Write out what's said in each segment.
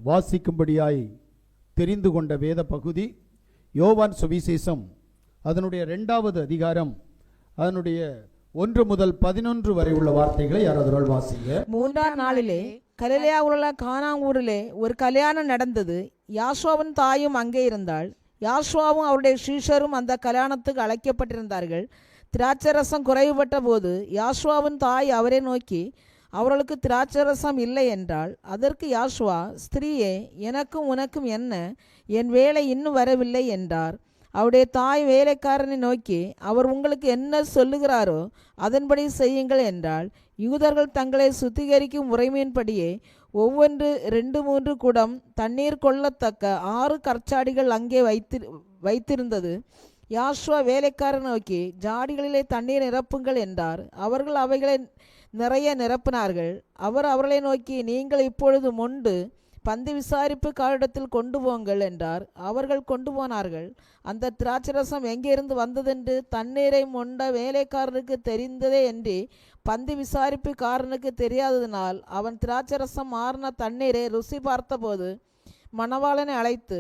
வாசிக்கும்படியாய் தெரிந்து கொண்ட வேத பகுதி யோவான் சுவிசேஷம் அதனுடைய 2வது அதிகாரம் அதனுடைய 1 முதல் 11 வரை உள்ள வார்த்தைகளை யாராவது வாசிங்க. 3ஆம் நாளிலே கலிலேயாவில் உள்ள கானா ஊரிலே ஒரு கல்யாணம் நடந்தது. யாசோவின் தாயும் அங்கே இருந்தாள். யாசோவும் அவருடைய சீஷரும் அந்த கல்யாணத்துக்கு அழைக்கப்பட்டிருந்தார்கள். திராட்சரசம் குறைவுபட்ட போது யாசோவின் தாய் அவரை நோக்கி, அவர்களுக்கு திராட்சரசம் இல்லை என்றாள். அதற்கு யாசுவா, ஸ்திரீயே, எனக்கும் உனக்கும் என்ன? என் வேலை இன்னும் வரவில்லை என்றார். அவருடைய தாய் வேலைக்காரனை நோக்கி, அவர் உங்களுக்கு என்ன சொல்லுகிறாரோ அதன்படி செய்யுங்கள் என்றாள். யூதர்கள் தங்களை சுத்திகரிக்கும் முறைமையின்படியே ஒவ்வொன்று 2-3 குடம் தண்ணீர் கொள்ளத்தக்க 6 கற்சாடிகள் அங்கே வைத்திருந்தது. யாசுவா வேலைக்காரனை நோக்கி, ஜாடிகளிலே தண்ணீர் நிரப்புங்கள் என்றார். அவர்கள் அவைகளை நிறைய நிரப்பினார்கள். அவர் அவர்களை நோக்கி, நீங்கள் இப்பொழுது மொண்டு பந்தி விசாரிப்பு காரிடத்தில் கொண்டு போங்கள் என்றார். அவர்கள் கொண்டு போனார்கள். அந்த திராட்சரசம் எங்கிருந்து வந்ததென்று தண்ணீரை மொண்ட வேலைக்காரனுக்கு தெரிந்ததே என்று பந்தி விசாரிப்புக்காரனுக்கு தெரியாததினால் அவன் திராட்சரசம் மாறின தண்ணீரை ருசி பார்த்தபோது மணவாளனை அழைத்து,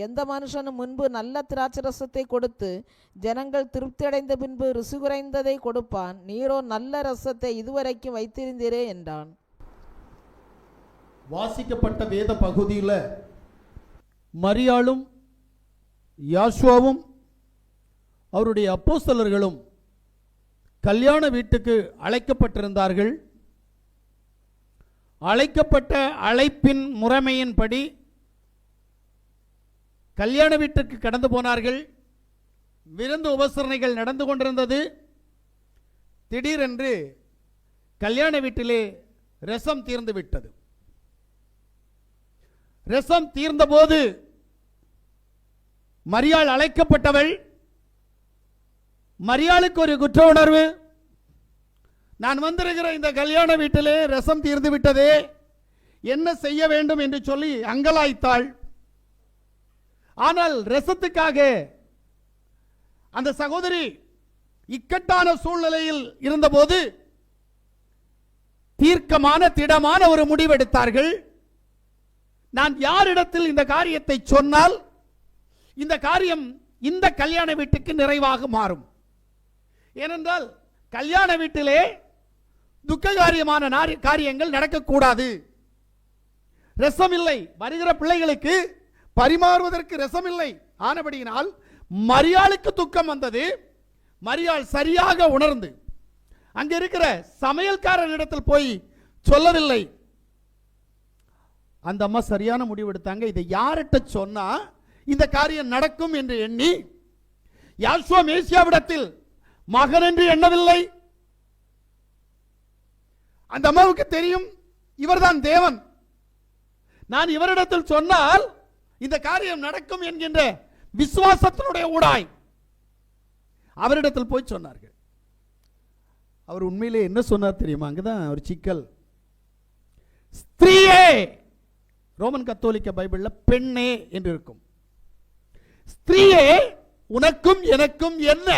எந்த மனுஷனும் முன்பு நல்ல திராட்சரசத்தை கொடுத்து ஜனங்கள் திருப்தி அடைந்த பின்பு ருசி குறைந்ததை கொடுப்பான், நீரோ நல்ல ரசத்தை இதுவரைக்கும் வைத்திருந்தீரே என்றான். வாசிக்கப்பட்ட வேத பகுதியில் மரியாளும் யாசுவாவும் அவருடைய அப்போஸ்தலர்களும் கல்யாண வீட்டுக்கு அழைக்கப்பட்டிருந்தார்கள். அழைக்கப்பட்ட அழைப்பின் முறைமையின்படி கல்யாண வீட்டுக்கு கடந்து போனார்கள். விருந்து உபசரணைகள் நடந்து கொண்டிருந்தது. திடீரென்று கல்யாண வீட்டிலே ரசம் தீர்ந்து விட்டது. ரசம் தீர்ந்தபோது மரியாள் அழைக்கப்பட்டவள். மரியாளுக்கு ஒரு குற்ற உணர்வு. நான் வந்திருக்கிற இந்த கல்யாண வீட்டிலே ரசம் தீர்ந்து விட்டதே, என்ன செய்ய வேண்டும் என்று சொல்லி அங்கலாய்த்தாள். ஆனால் ரசத்துக்காக அந்த சகோதரி இக்கட்டான சூழ்நிலையில் இருந்தபோது தீர்க்கமான திடமான ஒரு முடிவெடுத்தார்கள். நான் யாரிடத்தில் இந்த காரியத்தை சொன்னால் இந்த காரியம் இந்த கல்யாண வீட்டுக்கு நிறைவாக மாறும். ஏனென்றால் கல்யாண வீட்டிலே துக்ககாரியமான காரியங்கள் நடக்கக்கூடாது. ரசம் இல்லை, வருகிற பிள்ளைகளுக்கு பரிமாறுவதற்கு ரசம் இல்லை. ஆனபடியினால் மரியாளுக்கு துக்கம் வந்தது. மரியாள் சரியாக உணர்ந்து அங்க இருக்கிற சமையல்காரனிடத்தில் போய் சொல்லவில்லை. அந்த அம்மா சரியான முடிவு எடுத்தாங்க. இதை யார்கிட்ட சொன்னா இந்த காரியம் நடக்கும் என்று எண்ணி யாசுவா மேசியாவிடத்தில் மகன் என்று எண்ணவில்லை. அந்த அம்மாவுக்கு தெரியும் இவர்தான் தேவன், நான் இவரிடத்தில் சொன்னால் இந்த காரியம் நடக்கும் என்கின்ற விசுவாசத்தினுடைய ஊடாய் அவரிடத்தில் போய் சொன்னார்கள். அவர் உண்மையிலே என்ன சொன்னார் தெரியுமா? அங்கதான் ஒரு சிக்கல். ஸ்திரீயே, ரோமன் கத்தோலிக்க பைபிள்ல பெண்ணே என்று இருக்கும். ஸ்திரீயே, உனக்கும் எனக்கும் என்ன?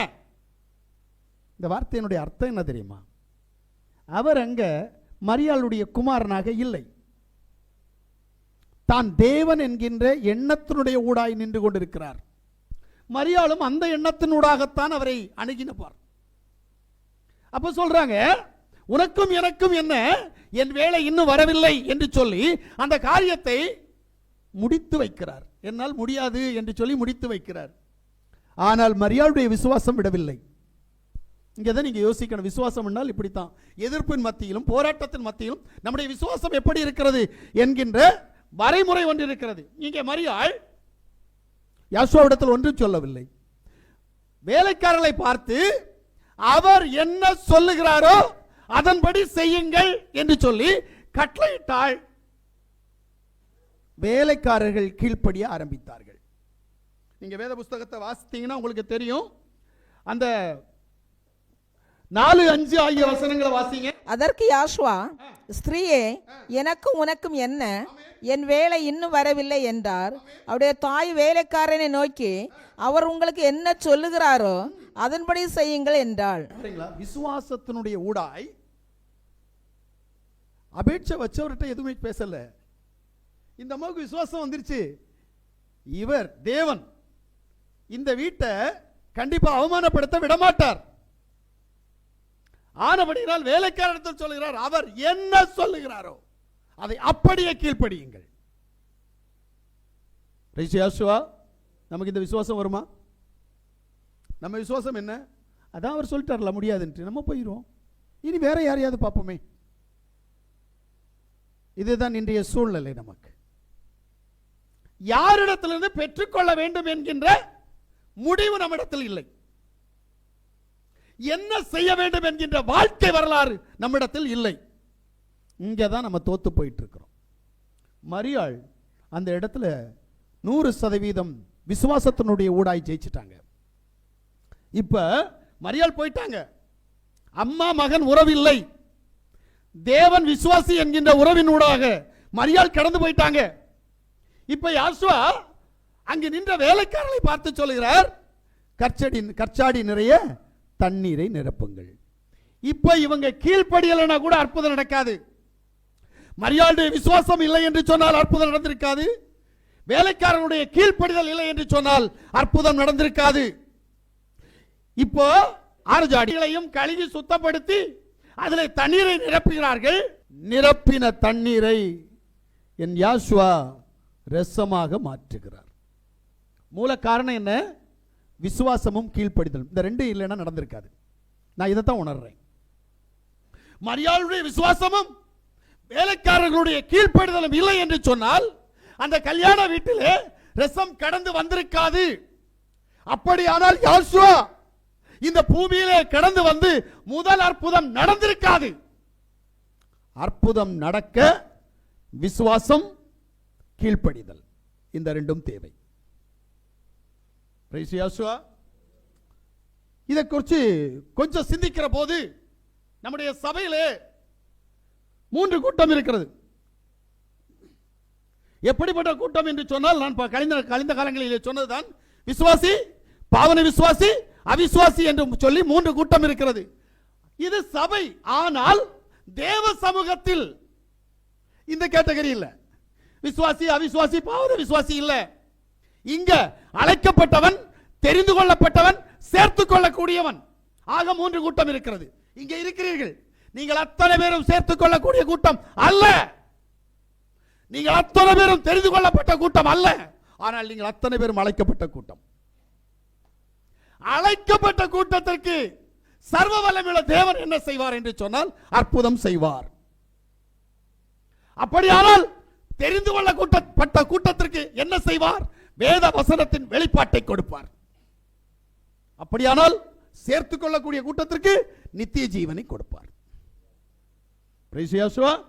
இந்த வார்த்தையினுடைய அர்த்தம் என்ன தெரியுமா? அவர் அங்க மரியாளுடைய குமாரனாக இல்லை, தான் தேவன் என்கின்ற எண்ணத்தினுடைய ஊடாய் நின்று கொண்டிருக்கிறார். மரியாளும் அந்த எண்ணத்தினூடாகத்தான் அவரை அணுகினப்பார். அப்ப சொல்றாங்க, உனக்கும் எனக்கும் என்ன, என் வேலை இன்னும் வரவில்லை என்று சொல்லி அந்த காரியத்தை முடித்து வைக்கிறார். என்னால் முடியாது என்று சொல்லி முடித்து வைக்கிறார். ஆனால் மரியாளுடைய விசுவாசம் விடவில்லை. இங்கதான் நீங்க யோசிக்கணும். விசுவாசம் என்றால் இப்படித்தான், எதிர்ப்பின் மத்தியிலும் போராட்டத்தின் மத்தியிலும் நம்முடைய விசுவாசம் எப்படி இருக்கிறது என்கின்ற வரைமுறை ஒன்று இருக்கிறது. இங்கே மரியாள் யாசுவாவிடத்தில் ஒன்றும் சொல்லவில்லை. வேலைக்காரர்களை பார்த்து அவர் என்ன சொல்லுகிறாரோ அதன்படி செய்யுங்கள் என்று சொல்லி கட்டளையிட்டாள். வேலைக்காரர்கள் கீழ்ப்படிய ஆரம்பித்தார்கள். நீங்க வேத புஸ்தகத்தை வாசித்தீங்கன்னா உங்களுக்கு தெரியும். அந்த 4-5 ஆகிய வசனங்களை வாசிங்க. அதற்கு யாசுவா, ஸ்திரீயே, எனக்கும் உனக்கும் என்ன, என் வேலை இன்னும் வரவில்லை என்றார். அவருடைய தாய் வேலைக்காரனை நோக்கி, அவர் உங்களுக்கு என்ன சொல்லுகிறாரோ அதன்படி செய்யுங்கள் என்றாள். விசுவாசத்தினுடைய ஊடாய் அபேட்சை வச்சவர்கிட்ட எதுவுமே பேசல. இந்த அம்மாவுக்கு விசுவாசம் வந்துருச்சு, இவர் தேவன் இந்த வீட்டை கண்டிப்பா அவமானப்படுத்த விடமாட்டார். ஆனபடியால் வேலைக்காரத்தில் சொல்லுகிறார், அவர் என்ன சொல்லுகிறாரோ அதை அப்படியே கீழ்ப்படியுங்கள். நமக்கு இந்த விசுவாசம் வருமா? நம்ம விசுவாசம் என்ன? அதான் அவர் சொல்லிட்டார்ல முடியாதுன்னு, நம்ம போயிடுவோம். இனி வேற யாரையாவது பார்ப்போமே. இதுதான் இன்றைய சூழ்நிலை. நமக்கு யாரிடத்திலிருந்து பெற்றுக்கொள்ள வேண்டும் என்கின்ற முடிவு நம்மிடத்தில் இல்லை. என்ன செய்ய வேண்டும் என்கின்ற வாழ்க்கை வரலாறு நம்மிடத்தில் இல்லை. இங்கதான் நம்ம தோத்து போயிட்டு இருக்கிறோம். மரியாள் அந்த இடத்துல 100% விசுவாசத்தினுடைய ஊடாய் ஜெயிச்சிட்டாங்க. இப்ப மரியாள் போயிட்டாங்க, அம்மா மகன் உறவில்லை, தேவன் விசுவாசி என்கின்ற உறவின் ஊடாக மரியாள் கடந்து போயிட்டாங்க. இப்ப யாசுவா அங்கு நின்ற வேலைக்காரர்களை பார்த்து சொல்கிறார், கற்சாடி நிறைய தண்ணீரை நிரப்புங்கள். இப்ப இவங்க கீழ்ப்படியலைன்னா கூட அற்புதம் நடக்காது. மரியாளுடைய விசுவாசம் இல்லை என்று சொன்னால் அற்புதம் நடந்திருக்காது. வேலைக்காரனுடைய கீழ்ப்படிதல் இல்லை என்று சொன்னால் அற்புதம் நடந்திருக்காது. இப்போ 6 ஜாடிகளையும் கழுவி சுத்தப்படுத்தி அதில் தண்ணீரை நிரப்புகிறார்கள். நிரப்பின தண்ணீரை என் யாசுவா ரசமாக மாற்றுகிறார். மூல காரணம் என்ன? விசுவாசமும் கீழ்ப்படிதலும். இந்த ரெண்டு இல்லைன்னா நடந்திருக்காது. நான் இதைத்தான் உணர்றேன். மரியாளுடைய விசுவாசமும் வேலைக்காரர்களுடைய கீழ்ப்படிதலும் இல்லை என்று சொன்னால் அந்த கல்யாண வீட்டிலே ரசம் கடந்து வந்திருக்காது. அப்படியானால் யாசுவா இந்த பூமியிலே கடந்து வந்து முதல் அற்புதம் நடந்திருக்காது. அற்புதம் நடக்க விசுவாசம், கீழ்ப்படிதல், இந்த ரெண்டும் தேவை. இதை குறித்து கொஞ்சம் சிந்திக்கிற போது நம்முடைய சபையிலே 3 கூட்டம் இருக்கிறது. எப்படிப்பட்ட கூட்டம் என்று சொன்னால், நான் கழிந்த காலங்களிலே சொன்னதுதான், விசுவாசி, பாவன விசுவாசி, அவிசுவாசி என்று சொல்லி 3 கூட்டம் இருக்கிறது. இது சபை. ஆனால் தேவ சமூகத்தில் இந்த கேட்டகரி இல்ல. விசுவாசி, அவிசுவாசி, பாவன விசுவாசி இல்ல. இங்க அழைக்கப்பட்டவன், தெரிந்து கொள்ளப்பட்டவன், சேர்த்துக் கொள்ளக்கூடியவன் ஆக 3 கூட்டம் இருக்கிறது. இங்க இருக்கிறீர்கள். நீங்கள் அத்தனை பேரும் சேர்த்துக் கொள்ளக்கூடிய கூட்டம் அல்ல. நீங்கள் அத்தனை பேரும் தெரிந்து கொள்ளப்பட்ட கூட்டம் அல்ல. ஆனால் நீங்கள் அத்தனை பேரும் அழைக்கப்பட்ட கூட்டம். அழைக்கப்பட்ட கூட்டத்திற்கு சர்வ வல்லமையுள்ள தேவன் என்ன செய்வார் என்று சொன்னால் அற்புதம் செய்வார். அப்படியானால் தெரிந்து கொள்ளப்பட்ட கூட்டத்திற்கு என்ன செய்வார்? வேத வசனத்தின் வெளிப்பாட்டை கொடுப்பார். அப்படியானால் சேர்த்துக் கொள்ளக்கூடிய கூட்டத்திற்கு நித்திய ஜீவனை கொடுப்பார். Praise the Lord.